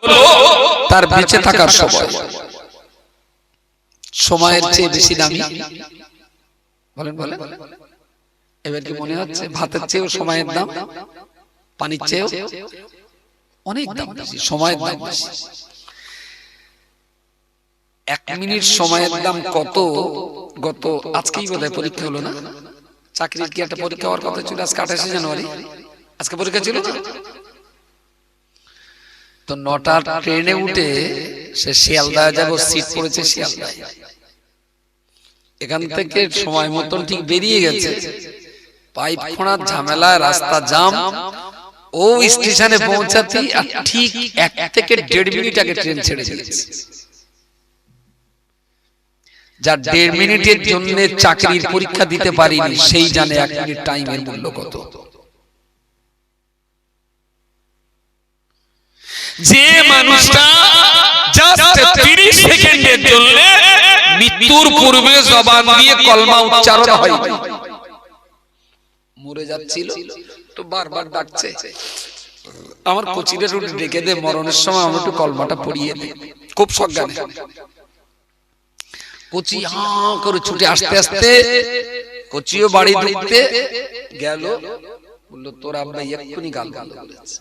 হলো তার বেঁচে থাকার সময়। সময়ের চেয়ে বেশি দামি, বলেন বলেন। এবার কি মনে হচ্ছে ভাতের চেয়েও সময়ের দাম, পানির চেয়েও অনেক দাম বেশি, সময়ের দাম বেশি। 1 মিনিট সময়ের দাম কত? গত আজকেই বোধহয় পরীক্ষা হলো না, চাকরির কি একটা পরীক্ষা হওয়ার কথা ছিল, আজকে 28 জানুয়ারি, আজকে পরীক্ষা ছিল না? তো 9টার ট্রেনে উঠে সে শিয়ালদায় যাব, সিট পড়েছে শিয়ালদায়। এখান থেকে সময় মতন ঠিক বেরিয়ে গেছে, পাইপ খোঁড়ার ঝামেলায় রাস্তা জাম, ও স্টেশনে পৌঁছাতে ঠিক 1 থেকে 1.5 মিনিট আগে ট্রেন ছেড়ে দিয়েছে। যার 1.5 মিনিটের জন্য চাকরির পরীক্ষা দিতে পারিনি, সেই জানে 1 মিনিট টাইমের মূল্য কত। যে মানুষটা জাস্ট 30 সেকেন্ডের জন্য মৃত্যুর পূর্বে জবান দিয়ে কলমা উচ্চারণ হয়, মরে যাচ্ছিল তো বারবার ডাকছে, আমার কোচিরে রুটি ডেকে দে, মরণের সময় আমরা একটু কলমাটা পড়িয়ে দে, খুব সজ্ঞানে। কোচি হাঁ করে ছুটে আসতে আসতে কোচিও বাড়ি ঢুকতে গেল, বললো তোর আব্বা এক্ষুনি গাল গাল বলেছে।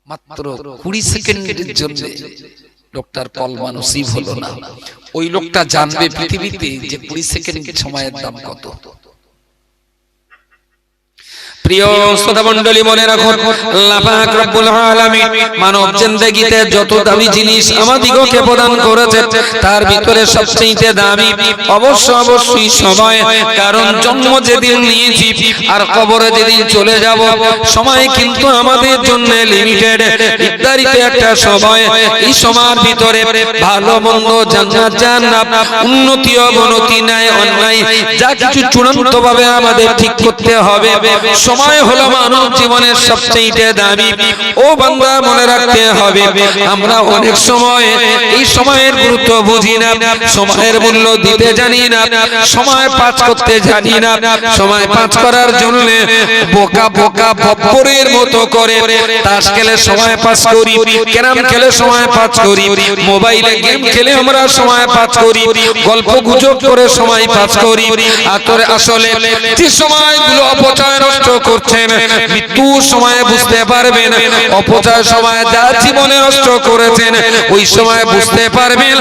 মাত্র 20 সেকেন্ডের জন্য লোকটার কলমা নসিব হলো না। ওই লোকটা জানবে পৃথিবীতে যে 20 সেকেন্ড সময়ের দাম কত। প্রিয় শ্রোতা মণ্ডলী, মনে রাখুন আল্লাহ পাক রব্বুল আলামিন মানব জিন্দেগিতে যত দামি জিনিস আমাদিগকে প্রদান করেছে, তার ভিতরে সবচেয়ে দামি অবশ্যই সময়। কারণ জন্ম যেদিন নিয়েছি আর কবরে যেদিন চলে যাব, সময় কিন্তু আমাদের জন্য লিমিটেড, নির্ধারিত একটা সময়। এই সময়ের ভিতরে ভালো মন্দ, জান্নাত জাহান্নাম, উন্নতি অবনতি, ন্যায় অন্যায় যা কিছু চূড়ান্ত ভাবে আমাদের ঠিক করতে হবে। সময় হলো মানব জীবনের সবচেয়ে দামি। ও বান্দা, মনে রাখতে হবে, আমরা অনেক সময় এই সময়ের গুরুত্ব বুঝি না, সময়ের মূল্য দিতে জানি না, সময় পাস করতে জানি না। সময় পাস করার জন্য বোকা বোকা বব্বরের মতো করে তাস খেলে সময় পাস করি, ক্যারাম খেলে সময় পাস করি, মোবাইলে গেম খেলে আমরা সময় পাস করি, গল্প গুজব করে সময় পাস করি। আসলে যে সময়গুলো অপচয় নষ্ট করছেন, মৃত্যুর সময়ে বুঝতে পারবেন অপচয় সময় যা জীবনে নষ্ট করেছেন, ওই সময় বুঝতে পারবেন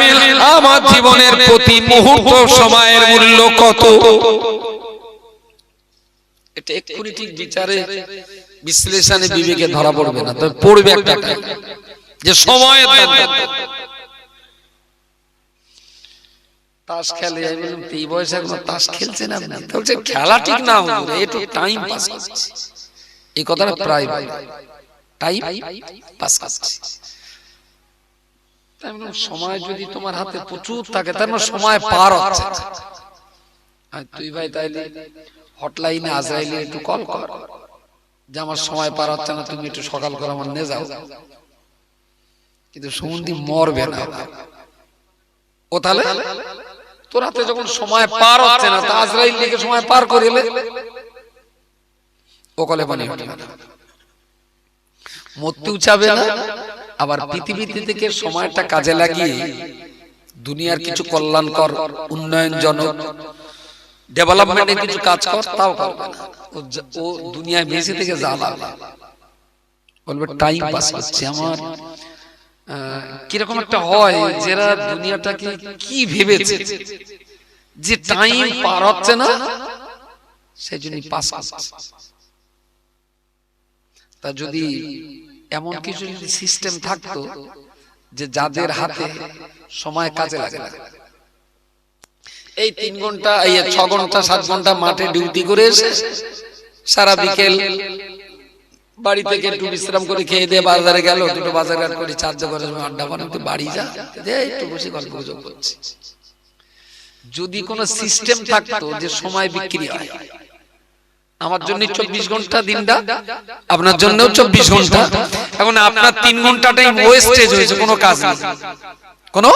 আমার জীবনের প্রতি মুহূর্ত সময়ের মূল্য কত। এটা এক্ষুনি ঠিক বিচারে বিশ্লেষণে বিবেকে ধরা পড়বে না, তবে পড়বে একটা যে সময়ের দাম। তাস খেলে, আমি বললাম এই বয়সে এখন তাস খেলছেন আপনি? বলছে খেলা ঠিক না, একটু টাইম পাস করছি। এই কথাটা প্রায় টাইম পাস করছি। সময় যদি তোমার হাতে প্রচুর থাকে, তার মানে সময় পার হচ্ছে। তুই ভাই তাইলে হটলাইনে আজরাইলে একটু কল কর যে আমার সময় পার হচ্ছে না, তুমি একটু সকাল করে আমার নিয়ে যাও। কিন্তু সুমন্দি মরবে না ও, তাহলে তোর হাতে যখন সময় পার হচ্ছে না, তা আজরাইল দিকে সময় পার করে এলে ও কলে পানি উঠবে না, মরতেও চাবে না। আবার পৃথিবীতে থেকে সময়টা কাজে লাগিয়ে দুনিয়ার কিছু কল্যাণকর, উন্নয়নজনক, ডেভেলপমেন্টের কিছু কাজ কর, তাও করবে না। ও দুনিয়ায় বেঁচে থেকে জ্বালাবে, বলবে টাইম পাস করছে আমার। কিরকম একটা হয়, যারা দুনিয়াটাকে কি ভেবেছে যে টাইম পার হচ্ছে না, সেই জন্য পাস করছে। তা যদি এমন কিছু সিস্টেম থাকতো যে যাদের হাতে সময় কাজে লাগে না, এই 3 ঘন্টা, এই 6 ঘন্টা 7 ঘন্টা মাঠে ডিউটি করে এসে সারা বিকেল বাড়ি থেকে একটু বিশ্রাম করে খেয়ে দিয়ে বাজারে গেল, দুটো বাজার ঘাট করে চার্জে করে আড্ডা বানাতে বাড়ি যা, একটু বসে গল্প গুজব করছি। যদি কোনো সিস্টেম থাকতো যে সময় বিক্রি হয়, আমার জন্য 24 ঘন্টা দিনটা, আপনার জন্য 24 ঘন্টা, এখন আপনার 3 ঘন্টাটাই ওয়েস্টেজ হয়েছে, কোনো কাজ নেই, কোনো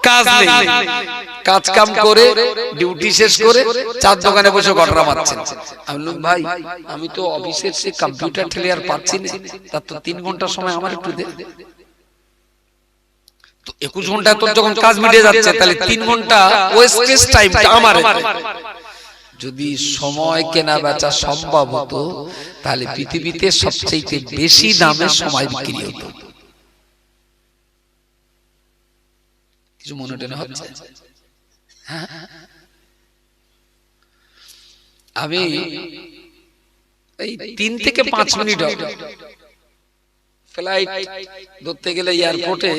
কাজ নেই, কাজ কাম করে ডিউটি শেষ করে চার দোকানে বসে গটরা মারছেন। আমি বললাম ভাই আমি তো অফিসের সে কম্পিউটার ঠেলে আর পাচ্ছি না, তার তো 3 ঘন্টা সময় আমার একটু দে। তো 21 ঘন্টা তোর যখন কাজ মিটে যাচ্ছে তাহলে 3 ঘন্টা ওয়েস্টেজ টাইমটা আমার। যদি সময় কেনা বেচা সম্ভব হতো তাহলে পৃথিবীতে সবচেয়ে বেশি দামে সময় বিক্রি হতো। কিছু মনে টেনে হচ্ছে? আমি এই 3 থেকে 5 মিনিট ফ্লাইট ধরতে গেলে এয়ারপোর্টে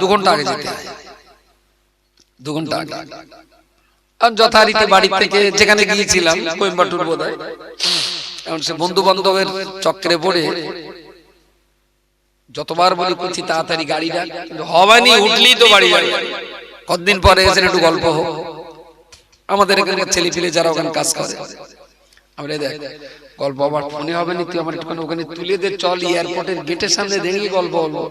2 ঘন্টা আগে যেতে হয়, 2 ঘন্টা আগে। আর যথারীতি বাড়ি থেকে যেখানে গিয়েছিলাম কোয়েম্বাটুর বোধহয়, কারণ সে বন্ধু বান্ধবের চক্রে পড়ে যতবার বলি করছি তাড়াতাড়ি গাড়িটা হবানি, উঠলেই তো বাড়ি যাবে, কতদিন পরে এসে একটু গল্প হোক। আমাদের এখানকার ছেলে পেলে যারা ওখানে কাজ করে, আমরা দেখ গল্প আবার ফোনে হবে না, তুই আমার একটুখানি ওখানে তুলে দে, চল এয়ারপোর্টের গেটের সামনে দাঁড়িয়ে গল্প হলো।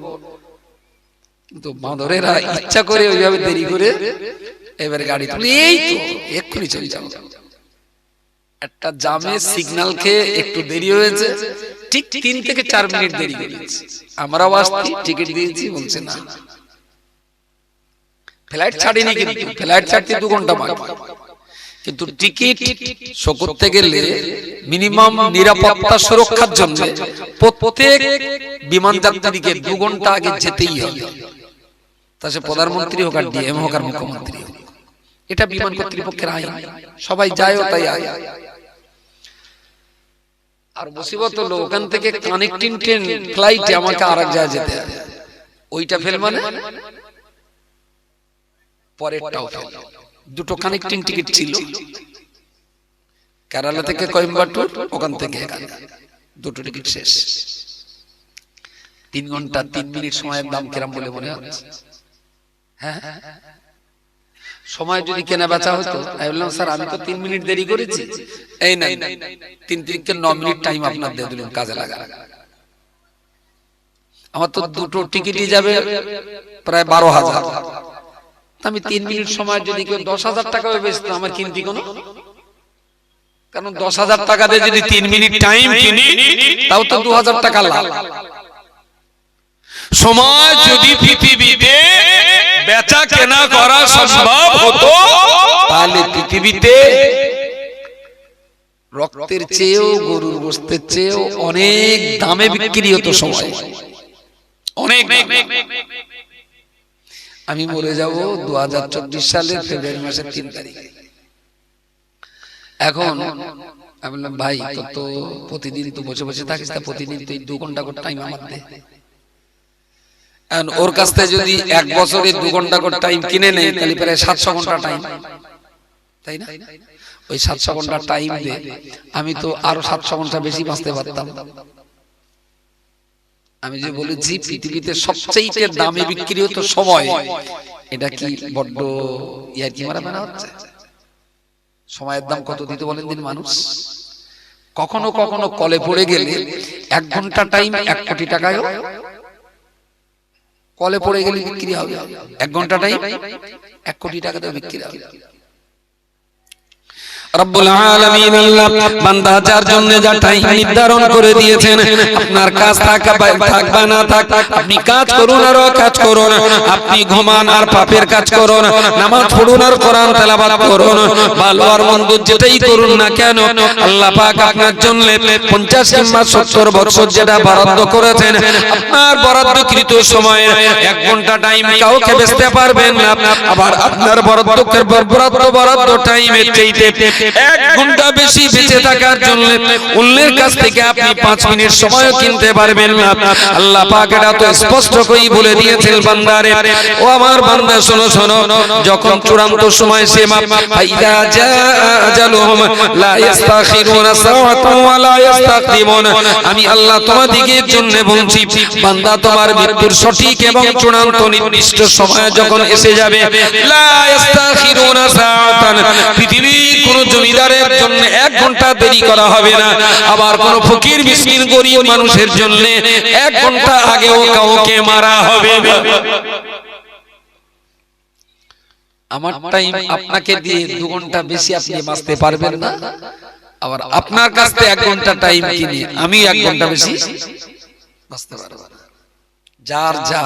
কিন্তু বাঁদরেরা ইচ্ছা করে ওইভাবে দেরি করে এবার গাড়ি তুলে এই তো এক্ষুনি চলে যাবো। একটা জামে সিগন্যাল খেয়ে একটু দেরি হয়েছে, ঠিক 3 থেকে 4 মিনিট দেরি হয়েছে। আমরাও আসছি, টিকিট দিয়েছি, বলছে না ফ্লাইট ছাড়িনি, কিন্তু ফ্লাইট ছাড়তে 2 ঘন্টা বাকি। কিন্তু টিকিট শো করতে গেলে মিনিমাম নিরাপত্তা সুরক্ষার জন্য প্রত্যেক বিমান যাত্রীকে 2 ঘন্টা আগে যেতেই হবে। তা সে প্রধানমন্ত্রী হোক আর ডিএম হোক আর মুখ্যমন্ত্রী হোক, এটা বিমান কর্তৃপক্ষের আইন, সবাই যায় ও তাই আয়। আর মুসিবত হলো ওখান থেকে কানেক্টিং ট্রেন ফ্লাইটে আমাকে আরেক জায়গায় যেতে হবে, ওইটা ফেল মানে পরেরটাও ফেল। 2টো কানেক্টিং টিকিট ছিল, কেরালা থেকে কোয়েম্বাটুর, ওখান থেকে এখানে 2টো টিকিট শেষ। 3 ঘন্টা 3 মিনিট সময়ের দাম কিরম বলে মনে হচ্ছে? হ্যাঁ, সময় যদি কেনা বেচা হতো, আমি বললাম স্যার আমি তো 3 মিনিট দেরি করেছি, এই না 3 থেকে 9 মিনিট টাইম আপনার দিয়ে দিলাম, কাজে লাগা। আমার তো 2টো টিকিটই যাবে প্রায় 12,000, আমি 3 মিনিট সময় যদি কেউ 10,000 টাকা বেচতো আমার কিনতি কোনো, কারণ 10,000 টাকা দিয়ে যদি 3 মিনিট টাইম কিনি তাও তো 2,000 টাকা লাভ। সময় যদি পৃথিবীতে বেচা কেনা করা সম্ভব হতো তাহলে পৃথিবীতে রক্তের চেয়েও গরুর গোশতের চেয়েও অনেক দামে বিক্রি হতো সময়, অনেক। আমি মরে যাব 2024 সালের ফেব্রুয়ারি মাসের 3 তারিখে। এখন আমি বললাম ভাই তো প্রতিদিন তো বসে বসে থাকিস, তা প্রতিদিন তুই 2 ঘন্টা করে টাইম আমার দে। ওর কাছ থেকে যদি 1 বছরে 2 ঘন্টা করে টাইম কিনে নেই তাহলে প্রায় 700 ঘন্টা টাইম, তাই না? ওই 700 ঘন্টা টাইম দে, আমি তো আরো 700 ঘন্টা বেশি বাঁচতে পারতাম। আমি যে বলেছি পৃথিবীতে সবচেয়ে দামে বিক্রি হতো সময়, এটা কি বড্ড ইয়ার্কি মারা বানা হচ্ছে? সময়ের দাম কত দিতে বলেন দিন মানুষ? কখনো কখনো কলে পড়ে গেলে 1 ঘন্টা টাইম 1 কোটি টাকায় কলে পড়ে গেলে বিক্রি হবে। 1 ঘন্টা টাইম 1 কোটি টাকাতে বিক্রি হবে। রব্বুল আলামিন আল্লাহ বান্দা যার জন্য যা টাইম নির্ধারণ করে দিয়েছেন, আপনার কাজ থাকবা না থাক, আপনি কাজ করুন আর কাজ করুন, আপনি ঘুমান আর পাপের কাজ করুন, নামাজ পড়ুন আর কোরআন তেলাওয়াত করুন, ভালো আর মন্দ যেটাই করুন না কেন আল্লাহ পাক আপনার জন্য 50 কিংবা 70 বছর যেটা বরাদ্দ করেছেন, আপনার বরাদ্দকৃত সময়ের 1 ঘন্টা টাইম কাউকে বেচতে পারবেন না। আবার আপনার বরাদ্দ টাইমের চাইতে 1 ঘন্টা বেশি বেঁচে থাকার জন্য অন্যের কাছ থেকে আপনি 5 মিনিট সময় কিনতে পারবেন না। আল্লাহ পাক এটা তো স্পষ্ট করেই বলে দিয়েছেন বান্দারে, ও আমার বান্দা শোনো শোনো, যখন চূড়ান্ত সময় সীমা ফাইদা জাআজালুহুম লা ইস্তাখিরুনা সাআতান ওয়া লা ইস্তাকদিমুন, আমি আল্লাহ তোমাদের জন্য বলছি বান্দা তোমার মৃত্যুর সঠিক এবং চূড়ান্ত নির্দিষ্ট সময় যখন এসে যাবে, লা ইস্তাখিরুনা সাআতান, পৃথিবীর কোন জমিদারের জন্য 1 ঘন্টা দেরি করা হবে না, আবার কোন ফকির মিসকিন গরিব মানুষের জন্য 1 ঘন্টা আগেও কাউকে মারা হবে না। আমার টাইম আপনাকে দিয়ে 2 ঘন্টা বেশি আপনি বাঁচতে পারবেন না, আবার আপনার কাছ থেকে 1 ঘন্টা টাইম কিনে আমি 1 ঘন্টা বেশি বাঁচতে পারবো না। যার যা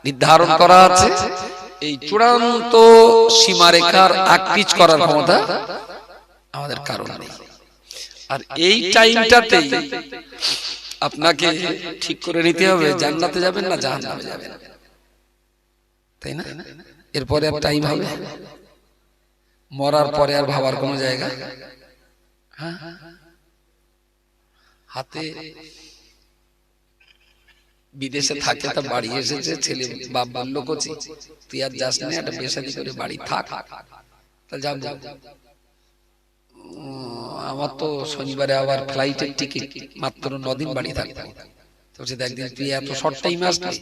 নির্ধারণ করা আছে এই চূড়ান্ত সীমারেখার আকৃচ করার ক্ষমতা আমাদের কারণ নেই। আর এই টাইমটাতে আপনাকে ঠিক করে নিতে হবে জান্নাতে যাবেন না জাহান্নামে যাবেন, তাই না? এরপরে আর টাইম হবে, মরার পরে আর ভাবার কোনো জায়গা। হ্যাঁ, হাতে বিদেশে থাকে তা বাড়ি এসেছে, ছেলে বাপ বললো কোচি তুই আর যাস না, একটা বেশাদি করে বাড়ি থাক, তা যাব। আমার তো শনিবারে আবার ফ্লাইটের টিকিট, মাত্র 9 দিন বাড়ি থাকতে। বলছে একদিন তুই এত শর্ট টাইমে আসলি,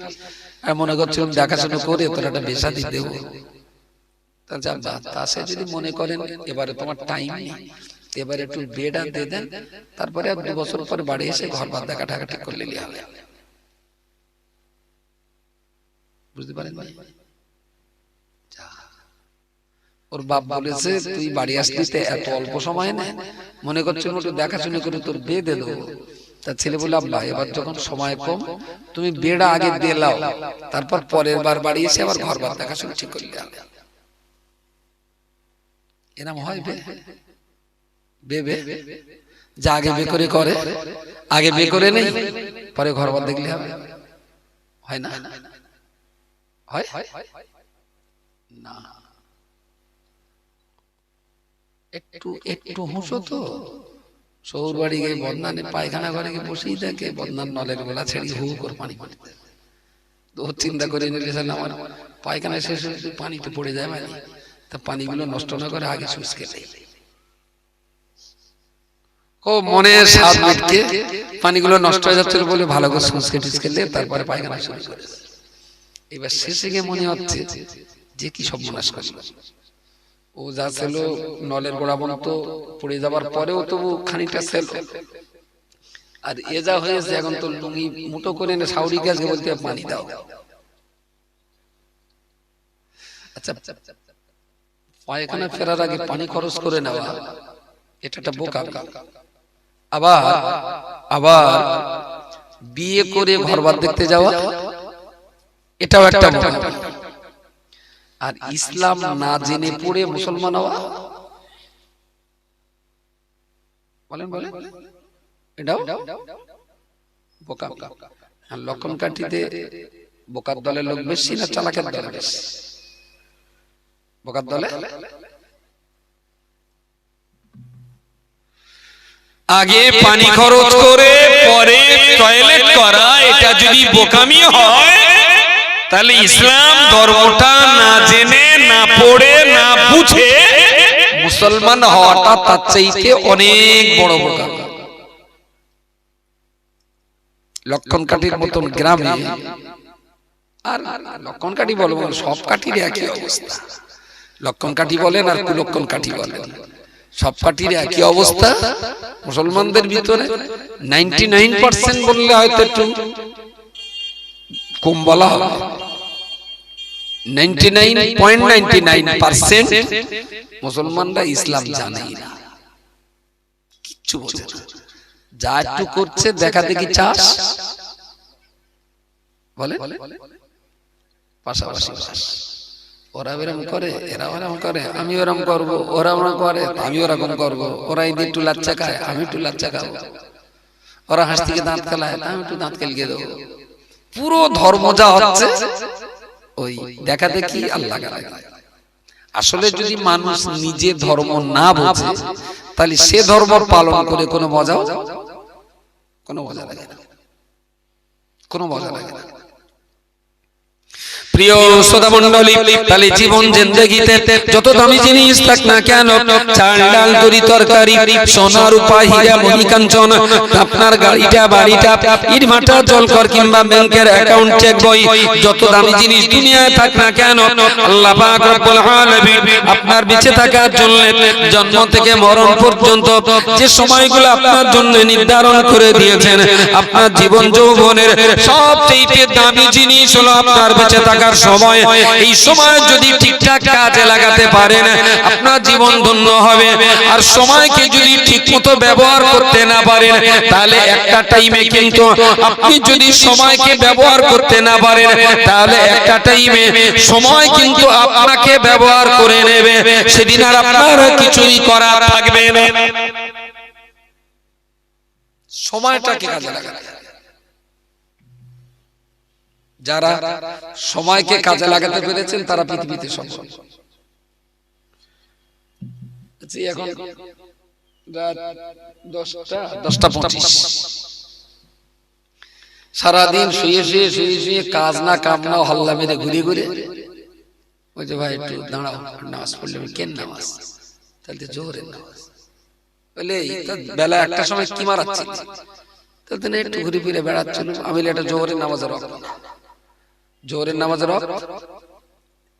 আর মনে করছিলাম দেখাশোনা করে তোর একটা বেশাদি দেব, তা যাব। তা সে যদি মনে করেন এবারে তোমার টাইম নেই, এবারে একটু বেড আর দিয়ে দেন, তারপরে 2 বছর পরে বাড়ি এসে ঘর বাদ দেখা টাকা ঠিক করলে হবে। বুঝতে পারেন ভাই? ওর বাপ বলেছে তুই বাড়ি আসলি এত অল্প সময় না, মনে করছিল একটু দেখাশোনা করে তোর বিয়ে দিয়ে দেবো। তার ছেলে বলে আব্বা এবার যখন সময় কম তুমি বিয়েটা আগে দিয়ে লাও, তারপর পরের বার বাড়ি এসে আবার ঘর বাদ দেখাশোনা ঠিক করলে হবে। এরম হয় বে যা আগে বে করে আগে বে করে নেই, পরে ঘর বাদ দেখলে হবে, হয় না? হয় না? একটু হুঁশো তো শহর বাড়ি গিয়ে বদনানে পায়খানা ঘরে গিয়ে বসেই থাকে, বদনার নলের গোলা ছেড়ে হু করে পানি পড়ে, তো চিন্তা করে নিলে আমার পায়খানা শেষ হয়ে পানিতে পড়ে যায়, মানে তা পানিগুলো নষ্ট না করে আগে শুষ্কে দেয়। ও মনে 7 মিনিটকে পানিগুলো নষ্ট হয়ে যাচ্ছে বলে ভালো করে শুষ্কে টুসকে দিয়ে তারপরে পায়খানা শুরু করে। এবার শেষে গিয়ে মনে হচ্ছে যে কি সর্বনাশ করল, ও যা ছিল নলের গোড়া বন্ধ পড়ে যাবার পরেও তবু খানিকটা ছিল, আর এ যা হয়েছে এখন তো লুঙ্গি মুঠো করে এনে সাউরি গাছকে বলতে পানি দাও। আচ্ছা, পায়খানা ফেরার আগে পানি খরচ করে নেওয়া এটা একটা বোকা। আবার বিয়ে করে ঘরবার দেখতে যাওয়া এটাও একটা বোকা। আর ইসলাম না জেনে পড়ে মুসলমান হওয়া, বলেন এটাও বোকা। আর লক্ষণ কাঠিতে বোকার দলের লোক বেশি না চালাকের দলে বেশি? বোকার দলে। আগে পানি খরচ করে পরে টয়লেট করা, এটা যদি বোকামি হয় তাহলে ইসলাম ধর্মটা না জেনে না পড়ে না বুঝে মুসলমান হওয়াটা তার চাইতে অনেক বড় বোকা। লক্ষণ কাঠির মতন গ্রামে, আর লক্ষণ কাঠি বলবো সব কাঠির একই অবস্থা, লক্ষণ কাঠি বলেন আর কুলক্ষণ কাঠি বলেন, সব কাঠির একই অবস্থা। মুসলমানদের ভিতরে 99% বললে হয়তো একটু কম বলা হবে, 99.99% মুসলমানরা ইসলাম জানেই না, কিচ্ছু বোঝে না। যা একটু করছে দেখা দেখি চাষ বলে পাশাপাশি, ওরা এরকম করে এরা ওরকম করে, আমি ওরকম করবো, ওরা ওরকম করে আমি ওরকম করবো, ওরা এই একটু লাচ্চা খায় আমি একটু লাচ্চা খাবো, ওরা হাঁস থেকে দাঁত খেলায় আমি একটু দাঁত খেলকে দেবো। পুরো ধর্ম যা হচ্ছে ওই দেখা দেখি আল্লাহ। আসলে যদি মানুষ নিজে ধর্ম না বোঝে তাহলে সে ধর্ম পালন করে কোনো মজা লাগে না, কোনো মজা লাগে না। প্রিয় শ্রোতা মণ্ডলী, তাহলে জীবন জিন্দেগিতে যত দামি জিনিস থাক না কেন, চাল ডাল তরি তরকারি সোনা রূপা হীরা মণিকাঞ্চন, আপনার গাড়িটা বাড়িটা ইট ভাটা জলকর কিংবা ব্যাংকের অ্যাকাউন্ট চেক বই, যত দামি জিনিস দুনিয়ায় থাক না কেন, আল্লাহ পাক রব্বুল আলামিন আপনার বেঁচে থাকার জন্য জন্ম থেকে মরণ পর্যন্ত যে সময়গুলো আপনার জন্য নির্ধারণ করে দিয়েছেন, আপনার জীবন যৌবনের সবচেয়ে দামি জিনিস হলো আপনার বেঁচে থাকা দরকার সময়, এই সময় যদি ঠিকঠাক কাজে লাগাতে পারেন আপনার জীবন ধন্য হবে। আর সময়কে যদি ঠিকমতো ব্যবহার করতে না পারেন তাহলে একটা টাইমে কিন্তু আপনি যদি সময়কে ব্যবহার করতে না পারেন তাহলে একটা টাইমে সময় কিন্তু আপনাকে ব্যবহার করে নেবে, সেদিন আর আপনার কিছুই করা থাকবে না। সময়টাকে কাজে লাগাতে, যারা সময়কে কাজে লাগাতে পেরেছেন তারা পৃথিবীতে সফল। এখন 10:25, সারাদিন শুয়ে শুয়ে শুয়ে শুয়ে কাজ না কাম না হল্লা মেরে ঘুরে ঘুরে বলছে ভাই একটু দাঁড়াও, নামাজ পড়লে। কেন নামাজ? তাহলে জোহরের নামাজ। বলে বেলা একটা সময় কি মারাচ্ছি? তাহলে একটু ঘুরে ফিরে বেড়াচ্ছিল। আমি এটা জোহরের নামাজের রক্ত, জোহরের নামাজের রক্ত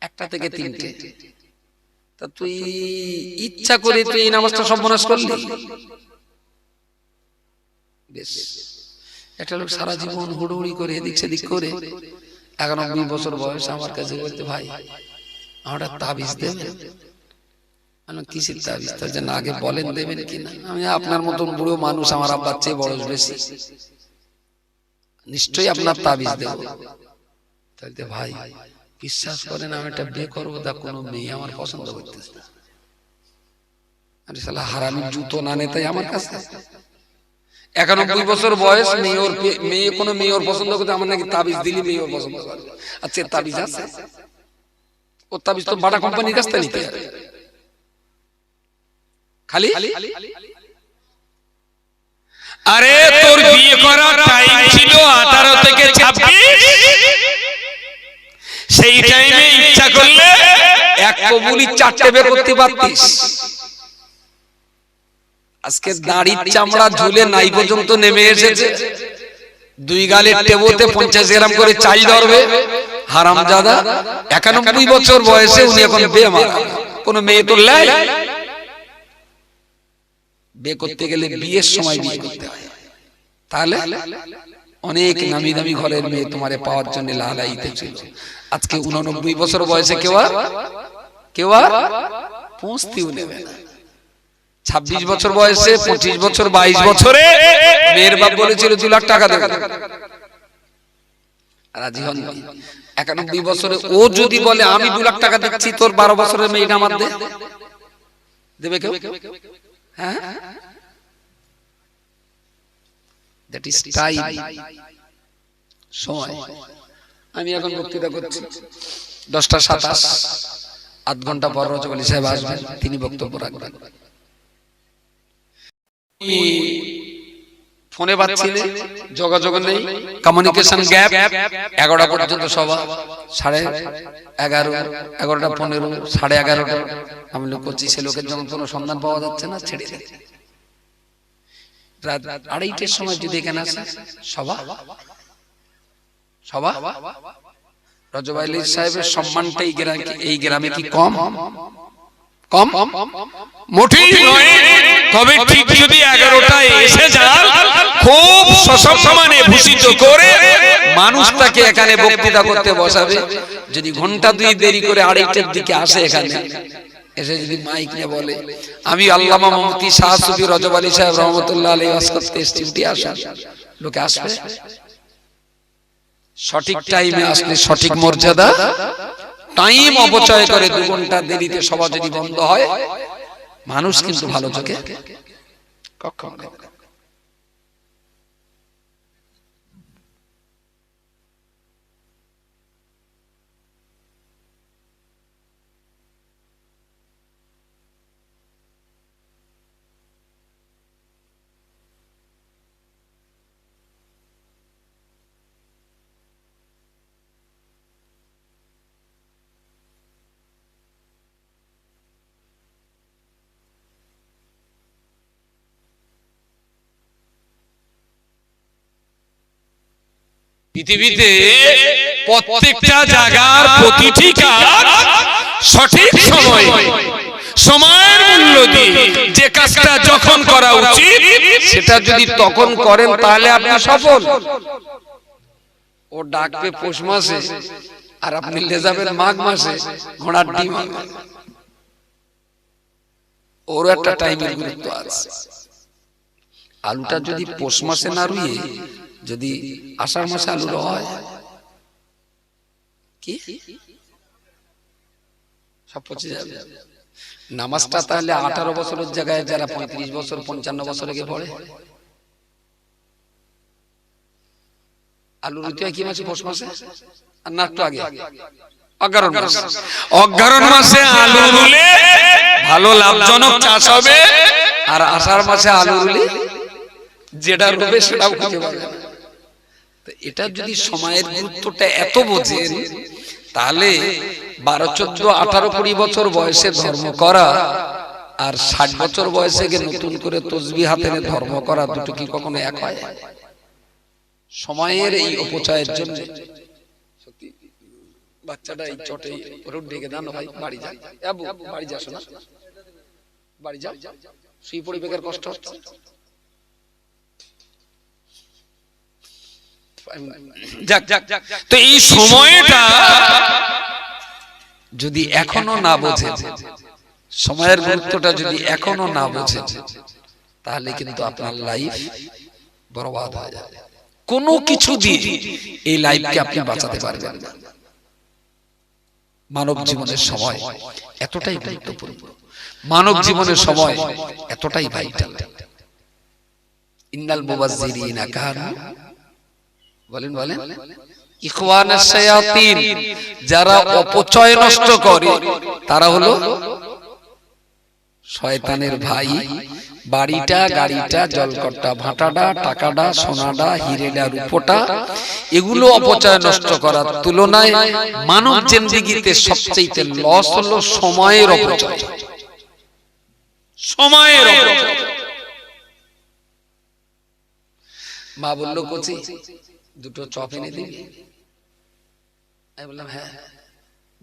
1টা থেকে 3টে। তা তুই ইচ্ছা করে তুই এই নামাজটা সর্বনাশ করলি। বেশ, একটা লোক সারা জীবন হুড়ুহুড়ি করে এদিক সেদিক করে 91 বছর বয়স আমার কাছে বলতে ভাই আমার তাবিজ দেবেন। আমি কিসের তাবিজ? তার জন্য আগে বলেন দেবেন কিনা। আমি আপনার মতন বুড়ো মানুষ, আমার আব্বার চেয়ে বয়স বেশি, নিশ্চয়ই আপনার তাবিজ দেব। তাইতে ভাই বিশ্বাস করেন আমি একটা বিয়ে করবো, তা কোনো মেয়ে আমার পছন্দ করতেছে না। আরে শালা হারামির জুতো না নেতাই আমার কাছে। 91 বছর বয়স, মেয়ে কোনো মেয়ে ওর পছন্দ করতে, আমার নাকি তাবিজ দিলি মেয়ে ওর পছন্দ করে। আচ্ছা তাবিজ আছে? ও তাবিজ তো বাটা কোম্পানির কাছ থেকে নিতে হবে খালি। আরে তোর বিয়ে করার টাইম ছিল 18 থেকে 26, সেই টাইমে ইচ্ছা করলে এক কবুলি 4টে বের করতে পারতিস। আজকে দাড়ির চামড়া ঝুলে নাই পর্যন্ত নেমে এসেছে, 2 গালের টেবোতে 50 গ্রাম করে চাল ধরবে হারামজাদা। 91 বছর বয়সে উনি এখন বেমারা। কোন মেয়ে তো লাই বিয়ে করতে গেলে বিয়ের সময় বিয়ে করতে হয়। তাহলে অনেক নামি দামি ঘরের মেয়ে তোমারে পাওয়ার জন্য লালাইতে ছিল। আজকে 89 বছর বয়সে কেউ আর পৌঁছতেও নেবে না। 26 বছর বয়সে, 25 বছর, 22 বছরে মেয়ের বাপ বলেছিল 2 লাখ টাকা দেবে, রাজি হন। 91 বছরে ও যদি বলে আমি 2 লাখ টাকা দিচ্ছি তোর 12 বছরের মেয়েটা আমার দেবে কেউ? হ্যাঁ, দ্যাট ইজ টাইম, সময়। আমি এখন বক্তৃতা করছি 10:27, আধ ঘন্টা পর রজব আলী সাহেব আসবেন, তিনি বক্তব্য রাখবেন। ফোনে পাচ্ছি না, যোগাযোগ নেই, কমিউনিকেশন গ্যাপ। 11টা পর্যন্ত সভা, 11:30, 11:15, 11:30 আমি লোক করছি। সে লোকের যখন কোনো সন্ধান পাওয়া যাচ্ছে না ছেড়ে দেয়। রাত 2:30টার সময় যদি এখানে আসে সভা, রজব আলী সাহেবের সম্মানটা এই গ্রামে কি কম? মোটেই নয়। তবে ঠিক যদি 11টায় এসে যান, খুব সসম্মানে ভূষিত করে মানুষটাকে এখানে বক্তৃতা করতে বসাবে। যদি ঘন্টা 2 দেরি করে 2:30টার দিকে আসে এখানে এসে যদি মাইক নিয়ে বলে আমি আল্লামা মুফতি শাহ সুফি রজব আলী সাহেব রহমতুল্লাহ আলাইহি ওয়াজ করতে এসেছি, আসেন, লোকে আসবে। সঠিক টাইমে আসলে সঠিক মর্যাদা। টাইম অপচয় করে 2 ঘন্টা দেরিতে সভা যদি বন্ধ হয়, মানুষ কিন্তু ভালো চোখে কখনো। পৃথিবীতে প্রত্যেকটা জায়গার প্রতিটি কাজ সঠিক সময়, সময়ের মূল্য দিয়ে যে কাজটা যখন করা উচিত সেটা যদি তখন করেন তাহলে আপনি সফল। ও ডাকবে পৌষ মাসে, আর আপনি লে যাবেন মাঘ মাসে ঘোড়ার ডিম ওর একটা টাইমের গুরুত্ব আছে। আলুটা যদি পৌষ মাসে না রুইয়ে যদি আষাঢ় মাসে আলু হয় কি সব পচে যাবে। নামাজটা তাহলে 18 বছরের জায়গায় যারা 35 বছর 55 বছর আগে পড়ে আলু রুইতে কি মাসে পৌষ মাসে আর না একটু আগে অগ্রহায়ণ মাসে আলু রুলে ভালো লাভজনক চাষ হবে আর আষাঢ় মাসে আলু রুলে যেটা রুবে সেটাও খুঁজে পাবে না। তো এটা যদি সময়ের গুরুত্বটা এত বোঝেন তাহলে 12, 14, 18, 20 বছর বয়সে ধর্ম করা আর 60 বছর বয়সে গিয়ে নতুন করে তসবিহ হাতে নিয়ে ধর্ম করা দুটো কি কখনো এক হয়? সময়ের এই অপচয়ের জন্য সত্যি বাচ্চাটা এই চটে রোড ডেকে দাও ভাই বাড়ি যা আবু বাড়ি যাস না বাড়ি যা শুয়ে পড়ে বেকার কষ্ট হচ্ছে। তো এই সময়টা যদি এখনো না বোঝেন সময়ের গুরুত্বটা যদি এখনো না বোঝেন তাহলে কিন্তু আপনার লাইফ বরবাদ হয়ে যাবে। কোনো কিছু দিয়ে এই লাইফকে আপনি বাঁচাতে পারবেন না। মানব জীবনের সময় এতটাই গুরুত্বপূর্ণ, মানব জীবনের সময় এতটাই ভাইটাল। ইন্নাল মুবাজ্জিরিনা কানু বলেন বলেন ইখওয়ানাশ শায়াতিন, যারা অপচয় নষ্ট করে তারা হলো শয়তানের ভাই। বাড়িটা গাড়িটা জলকট্টা ভাটাটা টাকাটা সোনাটা হিরেটা রূপটা এগুলো অপচয় নষ্ট করার তুলনায় মানব জিন্দেগিতে সবচেয়ে লস হলো সময়ের অপচয়। সময়ের অপচয়। মা বলল কোচি দুটো চপ এনে দিবি? আমি বললাম হ্যাঁ।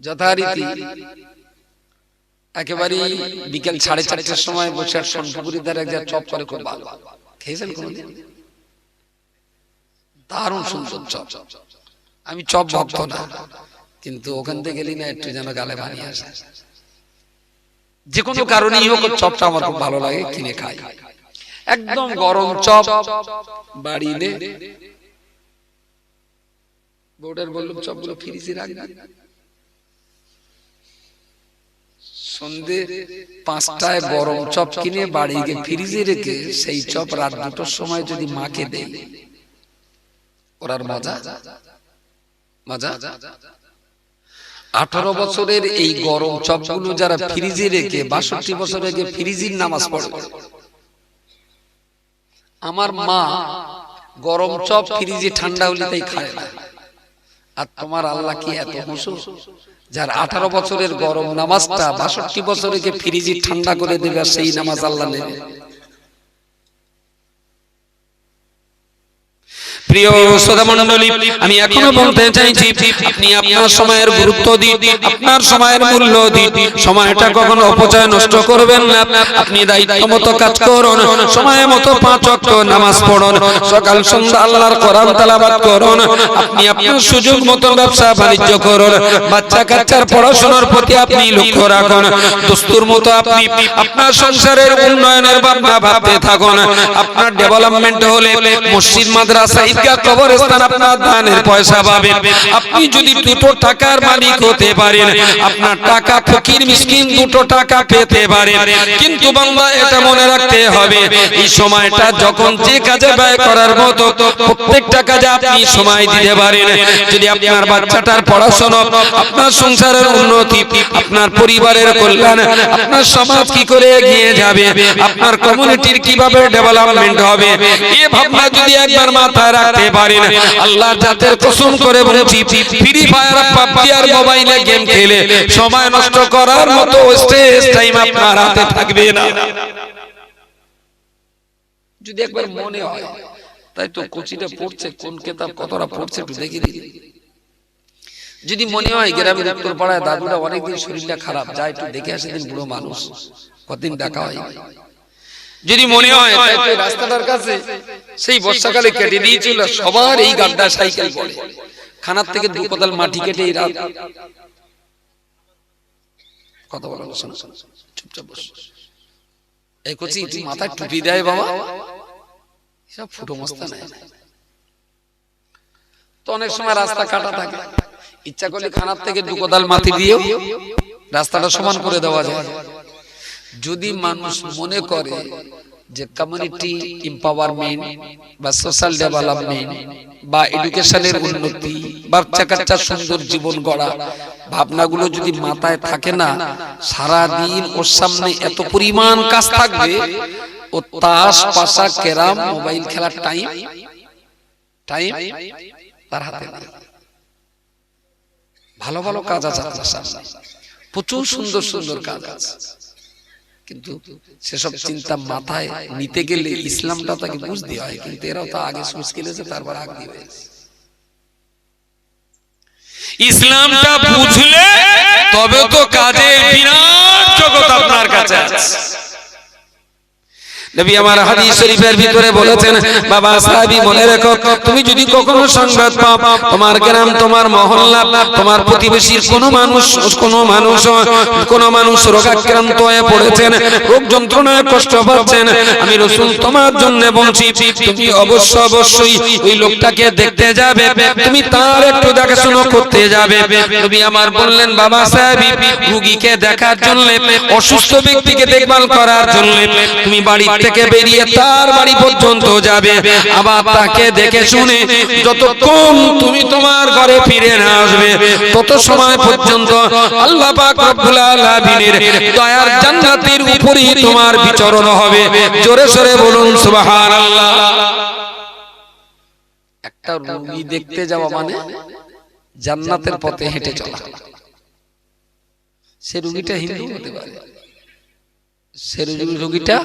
যথারীতি একেবারে বিকেল 4:30টার সময় বসে সোনপুকুরির ধারে এক চপ করে খুব ভালো খেয়েছেন কোনদিন? দারুণ সুন্দর চপ। আমি চপ ভক্ত না, কিন্তু ওখান থেকে গেলি না একটু যেন গালে বানিয়ে আসে। যে কোনো কারণেই হোক চপটা আমার খুব ভালো লাগে, কিনে খাই। একদম গরম চপ বাড়ি নে বউটার বললাম চপগুলো ফ্রিজে রাখবি। সন্ধে 5টায় গরম চপ কিনে বাড়ি গিয়ে ফ্রিজে রেখে সেই চপ রাত 2টোর সময় যদি মাকে দেই ওরার মজা মজা। 18 বছরের এই গরম চপগুলো যারা ফ্রিজে রেখে 62 বছর আগে ফ্রিজের নামাজ পড়ে, আমার মা গরম চপ ফ্রিজে ঠান্ডা হলে তাই খায় না। আর তোমার আল্লাহ কি এত হুঁশো যার 18 বছরের গরম নামাজটা 62 বছরে ফ্রিজে ঠান্ডা করে দেবে আর সেই নামাজ আল্লাহ নেবে? প্রিয় শ্রোতা মণ্ডলী, আমি এখনো বলতে চাইছি আপনি আপনার সময়ের গুরুত্ব দিন, আপনার সময়ের মূল্য দিন। সময়টা কখনো অপচয় নষ্ট করবেন না। আপনি দায়িত্ব মতো কাজ করুন, সময় মতো 5 ওয়াক্ত নামাজ পড়ুন, সকাল সন্ধ্যা আল্লাহর কোরআন তেলাওয়াত করুন। আপনি আপনার সুযোগ মতো ব্যবসা বাণিজ্য করুন, বাচ্চা কাচ্চার পড়াশোনার প্রতি আপনি লক্ষ্য রাখুন। দস্তুর মতো আপনি আপনার সংসারের উন্নয়নের ভাবনা ভাবতে থাকুন। আপনার ডেভেলপমেন্ট হলে মসজিদ মাদ্রাসা কবরস্থান আপনার দানের পয়সা পাবেন। আপনি যদি 2 টাকার মালিক হতে পারেন, আপনার টাকা ফকির মিসকিন 2 টাকা পেতে পারেন। কিন্তু বান্দা এটা মনে রাখতে হবে এই সময়টা যখন যে কাজে ব্যয় করার মতো প্রত্যেকটা কাজে আপনি সময় দিতে পারেন। যদি আপনার বাচ্চাটার পড়াশোনা, আপনার সংসারের উন্নতি, আপনার পরিবারের কল্যাণ, আপনার সমাজ কি করে এগিয়ে যাবে, আপনার কমিউনিটির কিভাবে ডেভেলপমেন্ট হবে, এই ভাবনা যদি একবার মাথায় রাখতে পারেন, আল্লাহর জাতের কসম করে বলছি ফ্রি ফায়ার পাবজি আর মোবাইলে গেম খেলে সময় নষ্ট করার মতো স্ট্রেস টাইম আপনার হাতে থাকবে না। যদি একবার মনে হয় তাই তো কোচিটা পড়ছে কোন কিতাব কতটা পড়ছে একটু দেখে দিই। যদি মনে হয় গ্রামের উত্তর পাড়ায় দাদুরা অনেকদিন শরীরটা খারাপ, যায় একটু দেখে আসে, দিন বুড়ো মানুষ কতদিন দেখা হয়। যদি মনে হয় রাস্তাটার কাছে সেই বর্ষাকালে কেটে দিয়েছিল সবার এই গাড্ডা সাইকেল পড়ে, খানার থেকে 2 কোদাল মাটি কেটে এরা কথা বলা শোনো, চুপচাপ বস। এই কচি তুই মাথায় টুপি দেয় বাবা, সব ফুটো মস্তা নাই। তো অনেক সময় রাস্তা কাটা থাকে, ইচ্ছা করলে খানার থেকে 2 কোদাল মাটি দিয়ে রাস্তাটা সমান করে দেওয়া যায়। যদি মানুষ মনে করে যে কমিউনিটি এম্পাওয়ারমেন্ট বা সোশ্যাল ডেভেলপমেন্ট বা এডুকেশনের উন্নতি, বাচ্চা কাচ্চার সুন্দর জীবন গড়া ভাবনাগুলো যদি মাথায় থাকে না, সারা দিন ওর সামনে এত পরিমাণ কাজ থাকবে, ও তাস পাশা ক্যারাম মোবাইল খেলার টাইম তার হাতে নেই। ভালো ভালো কাজ আছে আপনার সামনে, প্রচুর সুন্দর সুন্দর কাজ আছে, কিন্তু সেসব চিন্তা মাথায় নিতে গেলে ইসলামটা তাকে বুঝতে হয়। কিন্তু এরাও তো আগে সুচ খেলেছে, তারপর আগ দিয়ে ইসলামটা বুঝলে তবে তো কাজে বিরাট জগৎ আপনার কাছে আছে। নবী আমার হাদিস শরীফের ভিতরে বলেছেন, বাবা সাহাবী মনে রেখো, তুমি যদি কখনো সংবাদ পাও তোমার গ্রাম, তোমার মহল্লা, তোমার প্রতিবেশীর কোন মানুষ রোগাক্রান্ত হয়ে পড়েছেন, রোগ যন্ত্রণায় কষ্ট পাচ্ছেন, আমি রাসূল তোমার জন্য বলছি, তুমি অবশ্যই ওই লোকটাকে দেখতে যাবে, তুমি তার একটু দেখাশোনা করতে যাবে। নবী আমার বললেন, বাবা সাহাবী, রোগীকে দেখার জন্য, অসুস্থ ব্যক্তিকে দেখভাল করার জন্য তুমি বাড়ি থেকে বেরিয়ে তার বাড়ি পর্যন্ত যাবে, আবার তাকে দেখে শুনে যতক্ষণ তুমি তোমার ঘরে ফিরে না আসবে তত সময় পর্যন্ত আল্লাহ পাক রব্বুল আলামিনের দয়ার জান্নাতের উপরেই তোমার বিচরণ হবে। জোরে সরে বলুন সুবহানাল্লাহ। একটা রোগী দেখতে যাওয়া মানে জান্নাতের পথে হেঁটে চলা। সে রোগীটা হিন্দু হতে পারে, সে রোগীটা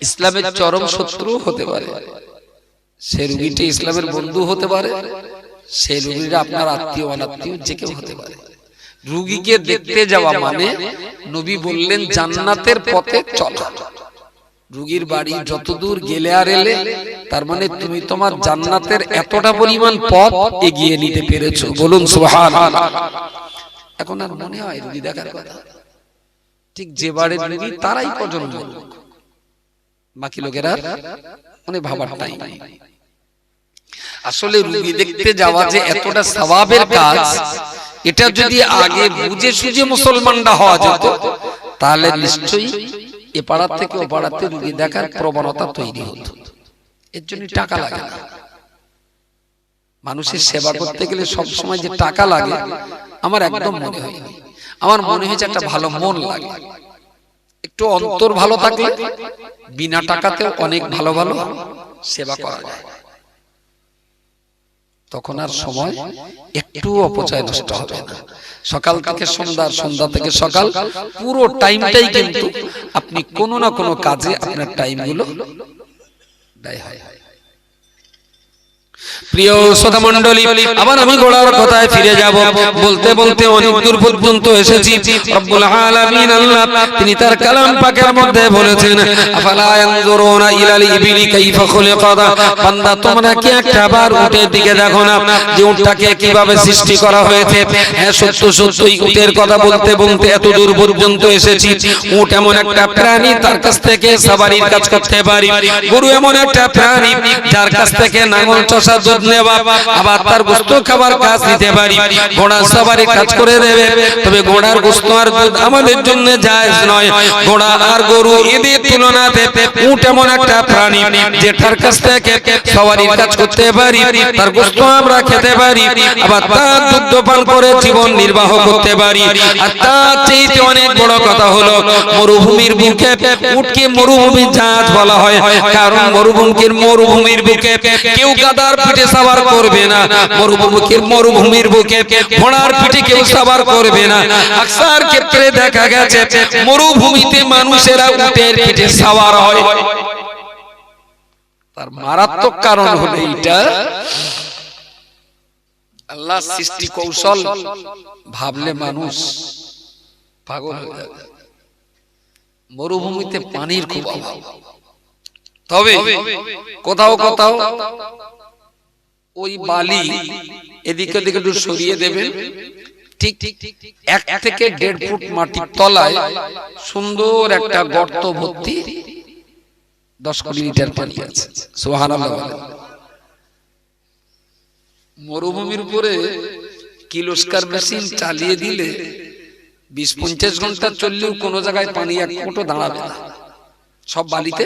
ইসলামের চরম শত্রু হতে পারে, সে রোগীটা ইসলামের বন্ধু হতে পারে, সে রোগীরা আপনার আত্মীয় অনাত্মীয় যে কেউ হতে পারে। রোগীকে দেখতে যাওয়া মানে নবী বললেন জান্নাতের পথে চলা। রোগীর বাড়ি যতদূর গেলে আর এলে, তার মানে তুমি তোমার জান্নাতের এতটা পরিমাণ পথ এগিয়ে নিতে পেরেছো। বলুন সুবহানাল্লাহ। এখন আর মনে হয় রোগী দেখার কথা, ঠিক যে বাড়ির রোগী তারাই কজন বলুক, বাকি লোকেরা মানে ভাবার টাইম নেই। আসলে রোগী দেখতে যাওয়া যে এতটা সওয়াবের কাজ, এটা যদি আগে বুঝে সুঝে মুসলমানরা হওয়া যেত, তাহলে নিশ্চয়ই এ পাড়া থেকে ও পাড়াতে রোগী দেখার প্রবণতা তৈরি হতো। এর জন্য টাকা লাগে না। মানুষের সেবা করতে গেলে সবসময় যে টাকা লাগে আমার একদম মনে হয়নি। আমার মনে হয়েছে একটা ভালো মন লাগে, একটু অন্তর ভালো থাকলে বিনা টাকাতেও অনেক ভালো ভালো সেবা করা যায়। তখন আর সময় একটু অপচয় নষ্ট হবে না। সকাল থেকে সন্ধ্যা, সন্ধ্যা থেকে সকাল, পুরো টাইমটাই কিন্তু আপনি কোনো না কোনো কাজে আপনার টাইমগুলো ব্যয় হয়। প্রিয় শ্রোতা মণ্ডলী, আবার আমি গোড়ার কথায় ফিরে যাব। বলতে বলতে অনেক দূর পর্যন্ত এসেছি। রব্বুল আলামিন আল্লাহ তিনি তার কালাম পাকের মধ্যে বলেছেন, আফালা ইয়ানজুরুনা ইলাল ইবিলি কাইফা খুলিকাত। বান্দা তোমরা কি একটাবার উটের দিকে দেখো না যে উটটাকে কিভাবে সৃষ্টি করা হয়েছে? হ্যাঁ, সত্যই উটের কথা বলতে বলতে এত দূর পর্যন্ত এসেছি। উট এমন একটা প্রাণী, তার কাছ থেকে সাবারির কাজ করতে পারি। গরু এমন একটা প্রাণী, যার কাছ থেকে নাঙল চষা দুধ নেওয়া, আবার তার গোশত খাবার কাজ নিতে পারি। ঘোড়া সবারই কাজ করে দেবে, তবে ঘোড়ার গোশত আর দুধ আমাদের জন্য জায়েজ নয়। ঘোড়া আর গরু এদের তুলনাতে উট এমন একটা প্রাণী যেটার কাছ থেকে সবারই কাজ করতে পারি, তার গোশত আমরা খেতে পারি, আবার তার দুধ পান করে জীবন নির্বাহ করতে পারি। আর তার চেয়ে অনেক বড় কথা হলো, মরুভূমির বুকে উটকে মরুভূমির জাহাজ বলা হয়, কারণ মরুভূমির বুকে কেউ গাদার পিঠে সওয়ার করবে না, মরুভূমির বুকে ঘোড়ার পিঠে কেউ সওয়ার করবে না। আকসার ক্ষেত্রে দেখা গেছে মরুভূমিতে মানুষেরা উটের পিঠে সওয়ার হয়। তার মারাত্মক কারণ হলো এইটা, আল্লাহ সৃষ্টি কৌশল ভাবলে মানুষ পাগল হয়ে যাবে। মরুভূমিতে পানির খুব অভাব, তবে কোথাও কোথাও ওই বালি এদিকে ওদিকে একটু সরিয়ে দেবেন, ঠিক 1 থেকে 1.5 ফুট মাটির তলায় সুন্দর একটা গর্ত ভর্তি 10 কোটি লিটার পানি আছে। সুবহানাল্লাহ বলেন। মরুভূমির উপরে কিলোস্কার মেশিন চালিয়ে দিলে 20-50 ঘন্টা চললেও কোনো জায়গায় পানি এক ফোঁটা দাঁড়াবে না, সব বালিতে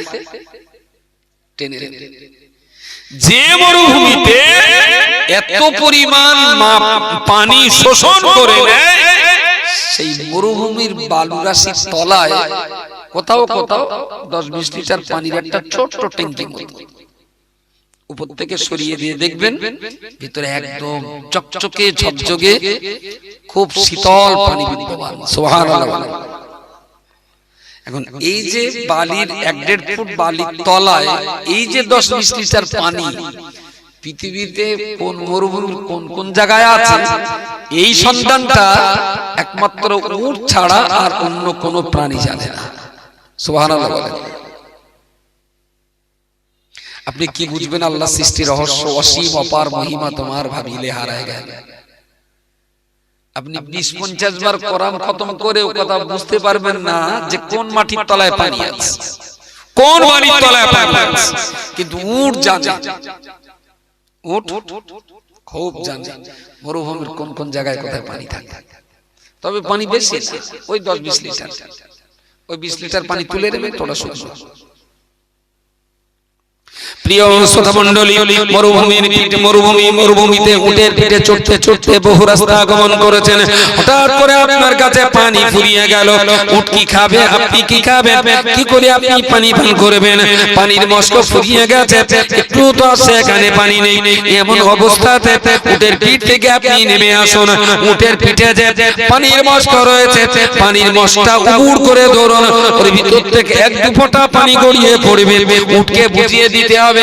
টেনে টেনে। যে মরুভূমিতে এত পরিমাণ পানি শোষণ করে নেয়, সেই মরুভূমির বালুরাশির তলায় কোথাও কোথাও 10-20 লিটার পানির একটা ছোট্ট ট্যাঙ্কির মতো উপর থেকে সরিয়ে দিয়ে দেখবেন ভিতরে একদম চকচকে ঝকঝকে খুব শীতল পানি বিদ্যমান। সুবহানাল্লাহ। এখন এই যে বালির 1-1.5 ফুট বালির তলায় এই যে 10-20 লিটার পানি, পৃথিবীতে কোন মরুভূমির কোন কোন জায়গায় আছে এই সন্ধানটা একমাত্র উট ছাড়া আর অন্য কোনো প্রাণী জানে না। সুবহানাল্লাহ বলেন। আপনি কি বুঝবেন আল্লাহ সৃষ্টির রহস্য, অসীম অপার মহিমা তোমার ভাবিলে হারায় গেল। আপনি 20-50 বার কোরআন খতম করে ও কথা বুঝতে পারবেন না যে কোন মাটির তলায় পানি আছে, কোন বালির তলায় পানি আছে, কিন্তু উট জানে, উট খুব জানে মরুভূমির কোন কোন জায়গায় কোথায় পানি থাকে। তবে পানি বেশি না, ওই 10-20 লিটার, ওই 20 লিটার পানি তুলে নেবেন তোরা শুনছো। প্রিয় শ্রোতা মণ্ডলী, মরুভূমিতে উটের পিঠে চড়তে চড়তে বহু রাস্তা আগমন করেছেন। হঠাৎ করে আপনার কাছে পানি ফুরিয়ে গেল। উট কি খাবে, আপনি কি খাবেন, কি করে আপনি পানি পান করবেন? পানির মস্ক ফুরিয়ে গেছে, একটু তো সেখানে পানি নেই। এমন অবস্থাতে উটের পিঠ থেকে আপনি নেমে আসুন। উটের পিঠে যে পানির মস্ক রয়েছে, পানির মস্কটা উড় করে ধরুন, ওর ভিতর থেকে 1-2 ফোঁটা পানি গড়িয়ে পড়বে। উটকে বুঝিয়ে দিতে হবে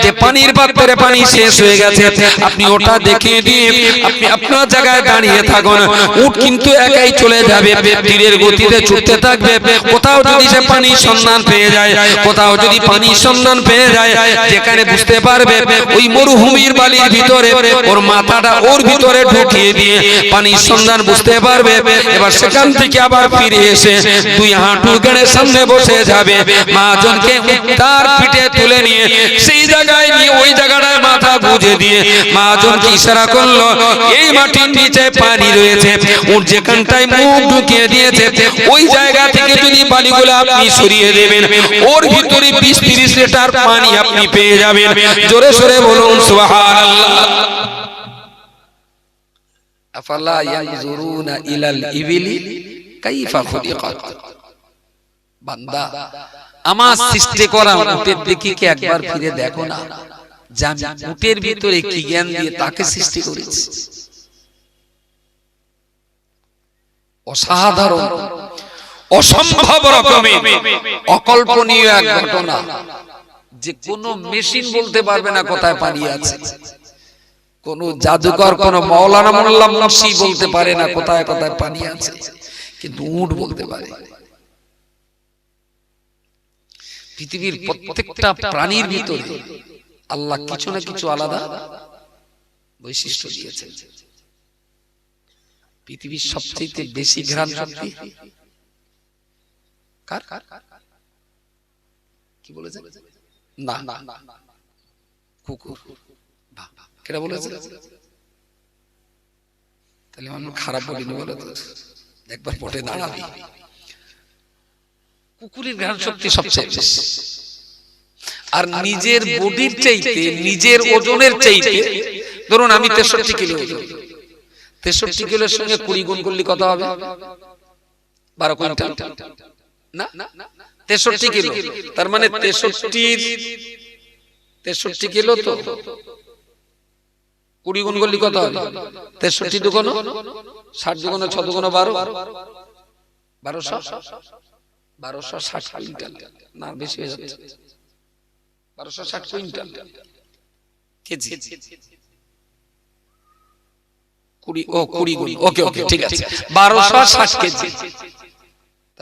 যে পানির পাত্রে পানি শেষ হয়ে গেছে। আপনি ওটা দেখিয়ে দিয়ে আপনি আপনার জায়গায় দাঁড়িয়ে থাকুন। উট কিন্তু একাই চলে যাবে, তীরের গতিতে ছুটতে থাকবে। কোথাও যদি সে পানির সন্ধান পেয়ে যায়, কোথাও যদি পানির সন্ধান পেয়ে যায়, যেখানে বুঝতে পারবে ওই মরুভূমির বালির ভিতরে ওর মাথাটা ওর ভিতরে ঢুকিয়ে দিয়ে পানির সন্ধান বুঝতে পারবে। এবার সেখান থেকে আবার ফিরে এসে 2 হাঁটু গেড়ে সামনে বসে যাবে। মহাজনকে তার পিঠে তুলে নিয়ে সেই জায়গায় নিয়ে ওই জায়গাটায় মাথা গুঁজে দিয়ে মহাজনকে ইশারা করলো, এই মাটির নিচে পানি রয়েছে। ওর যেখানটায় মুখ ঢুকিয়ে দিয়েছে ওই জায়গা থেকে যদি বালিগুলো আপনি সরিয়ে দেবেন, ওর ভিতরে 20-30 লিটার পানি আপনি পেয়ে যাবেন। জোরে সরে বলুন সুবহানাল্লাহ। আফালা ইয়ানজুরুনা ইলাল ইবিলি কাইফা খুলিকাত। বান্দা, আমার সৃষ্টি করা উটের দিকে কি একবার ফিরে দেখো না, যে আমি উটের ভিতরে কি জ্ঞান দিয়ে তাকে সৃষ্টি করেছি। অসাধারণ, অসম্ভব রকমের অকল্পনীয় এক ঘটনা, যে কোনো মেশিন বলতে পারবে না কোথায় পানি আছে। কোন জাদুকর, কোন মাওলানা মোল্লা মুন্সি বলতে পারে না কোথায় কোথায় পানি আছে, কিন্তু উট বলতে পারে। পৃথিবীর প্রত্যেকটা প্রাণীর ভিতরে আল্লাহ কিছু না কিছু আলাদা বৈশিষ্ট্য দিয়েছেন। পৃথিবীর সবচেয়ে বেশি ঘ্রাণ শক্তি কার? কি বলেছে? না, কুকুর। কেটা বলেছে? তাহলে আমি খারাপ বলিনি বলে তো, একবার পটে দাঁড়াবি। কুকুরের ঘ্রাণ শক্তি সবচেয়ে বেশি। আর নিজের বডির চাইতে, নিজের ওজনের চাইতে, ধরুন আমি 63 কিলো ওজন, 63 কিলোর সঙ্গে 20 গুণ করলে কত হবে? 12 কুইন্টাল না? 63 কিলো, তার মানে 63 কিলো তো 20 গুণ করলে কত হবে? 63 দুগুণ 60 দুগুণ 6 দুগুণ 12, 1260 কুইন্টাল না, বেশি হয়ে যাচ্ছে, 1260 কুইন্টাল কেজি। 20 গুণ, ওকে ঠিক আছে, 1260 কেজি।